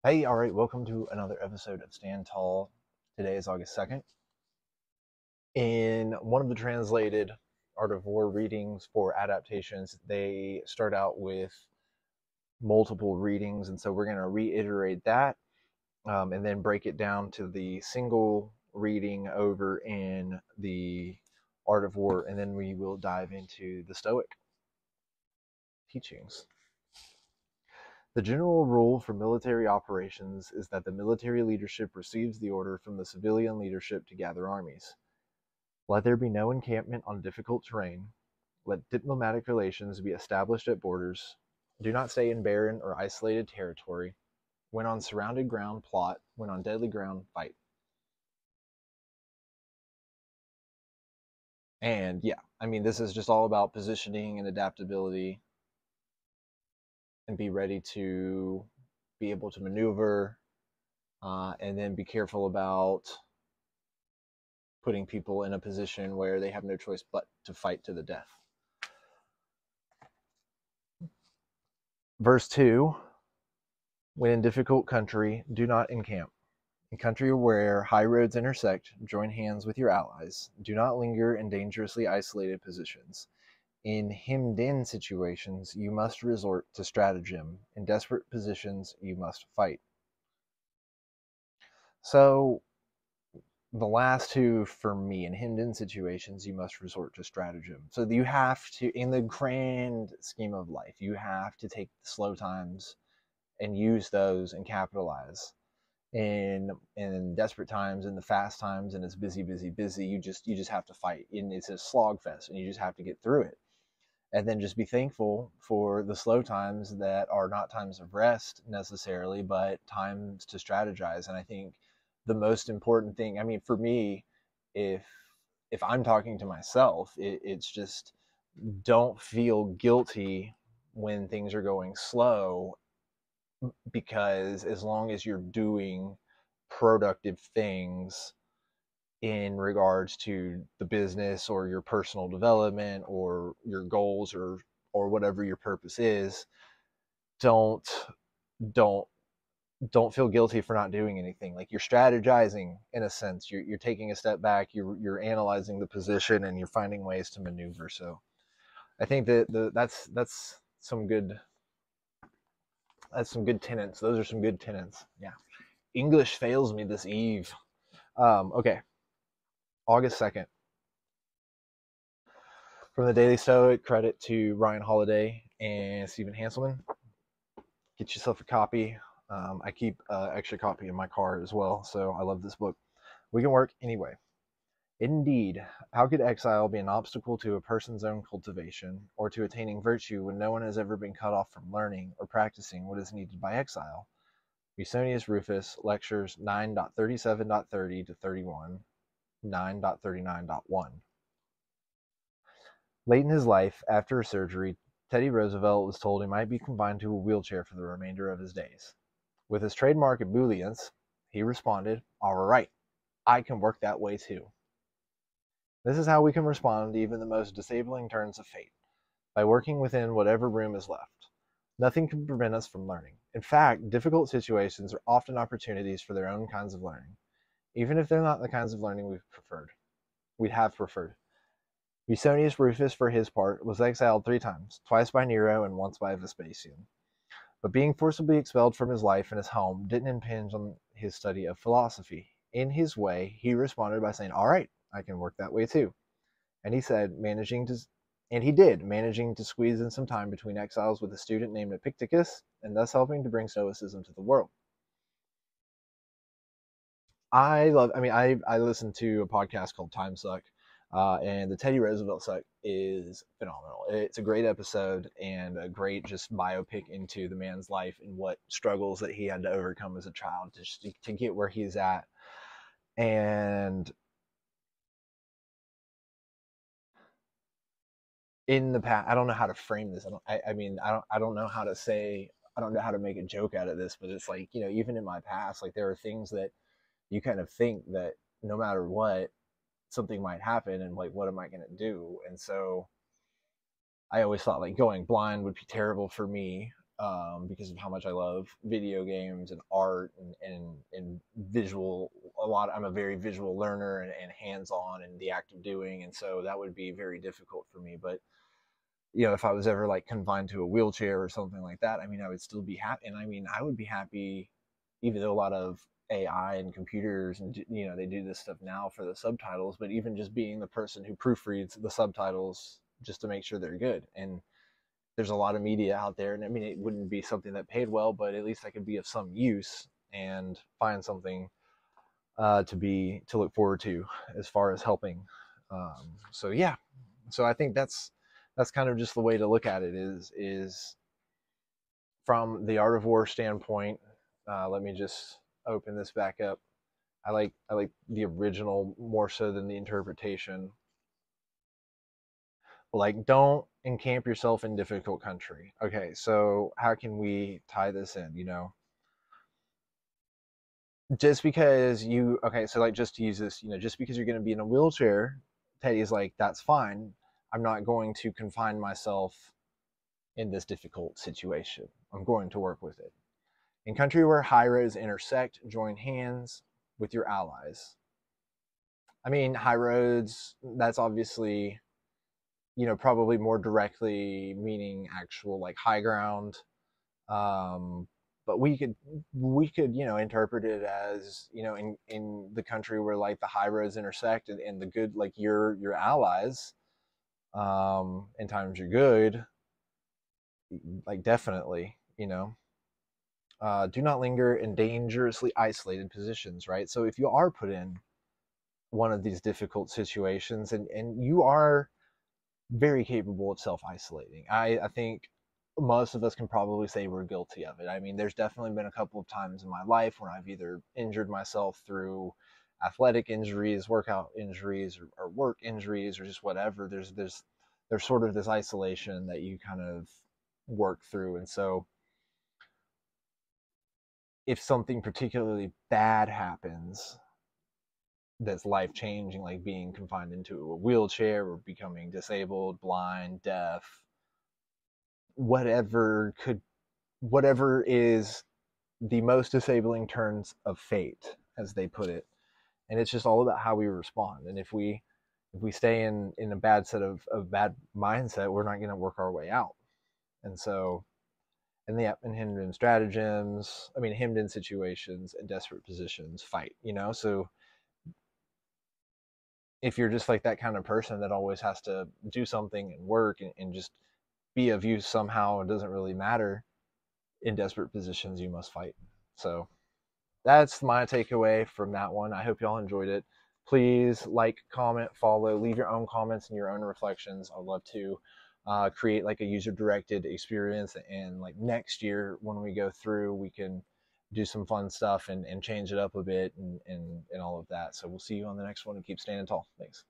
Hey, all right, welcome to another episode of Stand Tall. Today is August 2nd. In one of the translated Art of War readings for adaptations, they start out with multiple readings, and so we're going to reiterate that and then break it down to the single reading over in the Art of War, and then we will dive into the Stoic teachings. The general rule for military operations is that the military leadership receives the order from the civilian leadership to gather armies. Let there be no encampment on difficult terrain. Let diplomatic relations be established at borders. Do not stay in barren or isolated territory. When on surrounded ground, plot. When on deadly ground, fight. And yeah, this is just all about positioning and adaptability and be ready to be able to maneuver and then be careful about putting people in a position where they have no choice but to fight to the death. Verse 2, when in difficult country, do not encamp. In country where high roads intersect, join hands with your allies. Do not linger in dangerously isolated positions. In hemmed-in situations, you must resort to stratagem. In desperate positions, you must fight. So, the last two for me, in hemmed-in situations, you must resort to stratagem. So you have to, in the grand scheme of life, you have to take the slow times and use those and capitalize. In desperate times, in the fast times, and it's busy, you just have to fight. And it's a slog fest, and you just have to get through it. And then just be thankful for the slow times that are not times of rest necessarily, but times to strategize. And I think the most important thing, for me, if I'm talking to myself, it's just don't feel guilty when things are going slow, because as long as you're doing productive things in regards to the business or your personal development or your goals or whatever your purpose is, don't don't don't feel guilty for not doing anything. Like, you're strategizing in a sense. You're taking a step back. You're analyzing the position and you're finding ways to maneuver. So I think that's some good tenets. Those are some good tenets. Yeah. English fails me this eve. Okay. August 2nd. From the Daily Stoic, credit to Ryan Holiday and Stephen Hanselman. Get yourself a copy. I keep an extra copy in my car as well, so I love this book. We can work anyway. Indeed, how could exile be an obstacle to a person's own cultivation or to attaining virtue when no one has ever been cut off from learning or practicing what is needed by exile? Musonius Rufus, Lectures 9.37.30 to 31, 9.39.1. Late in his life, after a surgery, Teddy Roosevelt was told he might be confined to a wheelchair for the remainder of his days. With his trademark ebullience, he responded, "All right, I can work that way too." This is how we can respond to even the most disabling turns of fate, by working within whatever room is left. Nothing can prevent us from learning. In fact, difficult situations are often opportunities for their own kinds of learning, even if they're not the kinds of learning we'd have preferred. Musonius Rufus, for his part, was exiled 3 times, twice by Nero and once by Vespasian. But being forcibly expelled from his life and his home didn't impinge on his study of philosophy. In his way, he responded by saying, "All right, I can work that way too." And he did, managing to squeeze in some time between exiles with a student named Epictetus, and thus helping to bring Stoicism to the world. I listened to a podcast called Time Suck, and the Teddy Roosevelt Suck is phenomenal. It's a great episode and a great just biopic into the man's life and what struggles that he had to overcome as a child to get where he's at. And in the past, I don't know how to frame this. I don't know how to say, I don't know how to make a joke out of this, but it's like, even in my past, like, there are things that you kind of think that no matter what, something might happen, and like, what am I going to do? And so I always thought, like, going blind would be terrible for me. because of how much I love video games and art and visual. I'm a very visual learner and hands-on in the act of doing, and so that would be very difficult for me. But if I was ever like confined to a wheelchair or something like that, I mean, I would still be happy. And I mean, I would be happy, even though a lot of AI and computers and they do this stuff now for the subtitles, but even just being the person who proofreads the subtitles just to make sure they're good. And there's a lot of media out there, and I mean, it wouldn't be something that paid well, but at least I could be of some use and find something to look forward to as far as helping. So yeah, so I think that's kind of just the way to look at it is from the art of war standpoint. Let me just open this back up. I like the original more so than the interpretation. Like, don't encamp yourself in difficult country. Okay, so how can we tie this in? Just because so like, just to use this, just because you're going to be in a wheelchair, Teddy's like, that's fine. I'm not going to confine myself in this difficult situation. I'm going to work with it. In country where high roads intersect, join hands with your allies. I mean, high roads, that's obviously, probably more directly meaning actual like high ground. But we could interpret it as, in the country where like the high roads intersect and the good, like your allies, in times you're good, like definitely, do not linger in dangerously isolated positions, right? So if you are put in one of these difficult situations and you are very capable of self-isolating, I think most of us can probably say we're guilty of it. I mean, there's definitely been a couple of times in my life when I've either injured myself through athletic injuries, workout injuries, or work injuries, or just whatever. There's sort of this isolation that you kind of work through. And so if something particularly bad happens that's life changing, like being confined into a wheelchair or becoming disabled, blind, deaf, whatever is the most disabling turns of fate, as they put it. And it's just all about how we respond. And if we stay in a bad set of bad mindset, we're not going to work our way out. And so, and hemmed in stratagems, I mean, hemmed in situations and desperate positions, fight, So if you're just like that kind of person that always has to do something and work and just be of use somehow, it doesn't really matter. In desperate positions, you must fight. So that's my takeaway from that one. I hope y'all enjoyed it. Please like, comment, follow, leave your own comments and your own reflections. I'd love to create like a user-directed experience, and like next year when we go through, we can do some fun stuff and change it up a bit and all of that. So we'll see you on the next one, and keep standing tall. Thanks.